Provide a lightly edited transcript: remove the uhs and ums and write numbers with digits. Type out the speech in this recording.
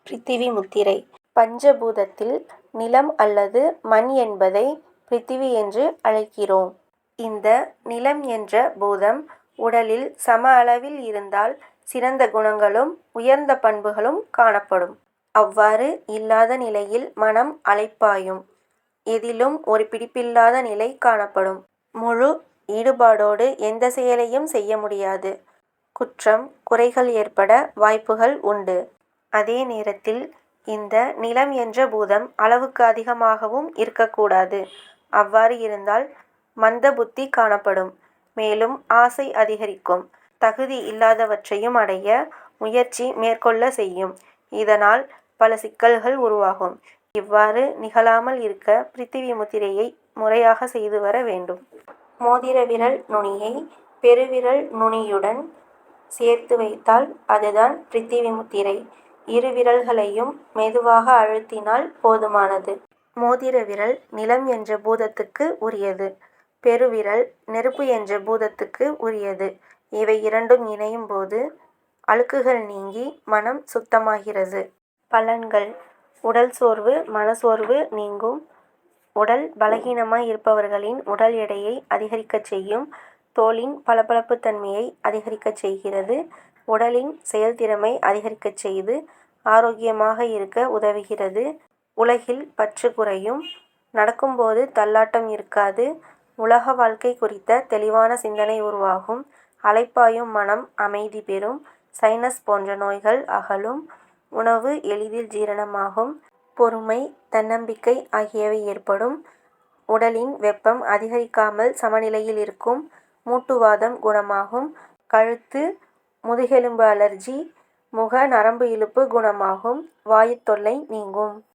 பிருத்திவி முத்திரை. பஞ்சபூதத்தில் நிலம் அல்லது மண் என்பதை பிருத்திவி என்று அழைக்கிறோம். இந்த நிலம் என்ற பூதம் உடலில் சம அளவில் இருந்தால் சிறந்த குணங்களும் உயர்ந்த பண்புகளும் காணப்படும். அவ்வாறு இல்லாத நிலையில் மனம் அலைப்பாயும். எதிலும் ஒரு பிடிப்பில்லாத நிலை காணப்படும். முழு ஈடுபாடோடு எந்த செயலையும் செய்ய முடியாது. குற்றம் குறைகள் ஏற்பட வாய்ப்புகள் உண்டு. அதே நேரத்தில் இந்த நிலம் என்ற பூதம் அளவுக்கு அதிகமாகவும் இருக்கக்கூடாது. அவ்வாறு இருந்தால் மந்த புத்தி காணப்படும். மேலும் ஆசை அதிகரிக்கும். தகுதி இல்லாதவற்றையும் அடைய முயற்சி மேற்கொள்ள செய்யும். இதனால் பல சிக்கல்கள் உருவாகும். இவ்வாறு நிகழாமல் இருக்க பிருத்திவி முத்திரையை முறையாக செய்து வர வேண்டும். மோதிர விரல் நுனியை பெருவிரல் நுனியுடன் சேர்த்து வைத்தால் அதுதான் பிருத்திவி முத்திரை. இரு விரல்களையும் மெதுவாக அழுத்தினால் போதுமானது. மோதிர விரல் நிலம் என்ற பூதத்துக்கு உரியது. பெருவிரல் நெருப்பு என்ற பூதத்துக்கு உரியது. இவை இரண்டும் இணையும் போது அழுக்குகள் நீங்கி மனம் சுத்தமாகிறது. பலன்கள்: உடல் சோர்வு மனசோர்வு நீங்கும். உடல் பலகீனமாய் இருப்பவர்களின் உடல் எடையை அதிகரிக்கச் செய்யும். தோலின் பளபளப்பு தன்மையை அதிகரிக்கச் செய்கிறது. உடலின் செயல்திறமை அதிகரிக்கச் செய்து ஆரோக்கியமாக இருக்க உதவுகிறது. உலகில் பற்று குறையும். நடக்கும்போது தள்ளாட்டம் இருக்காது. உலக வாழ்க்கை குறித்த தெளிவான சிந்தனை உருவாகும். அலைப்பாயும் மனம் அமைதி பெறும். சைனஸ் போன்ற நோய்கள் அகலும். உணவு எளிதில் ஜீரணமாகும். பொறுமை தன்னம்பிக்கை ஆகியவை ஏற்படும். உடலின் வெப்பம் அதிகரிக்காமல் சமநிலையில் இருக்கும். மூட்டுவாதம் குணமாகும். கழுத்து முதுகெலும்பு அலர்ஜி முக நரம்பு இழுப்பு குணமாகும். வாயுத் தொல்லை நீங்கும்.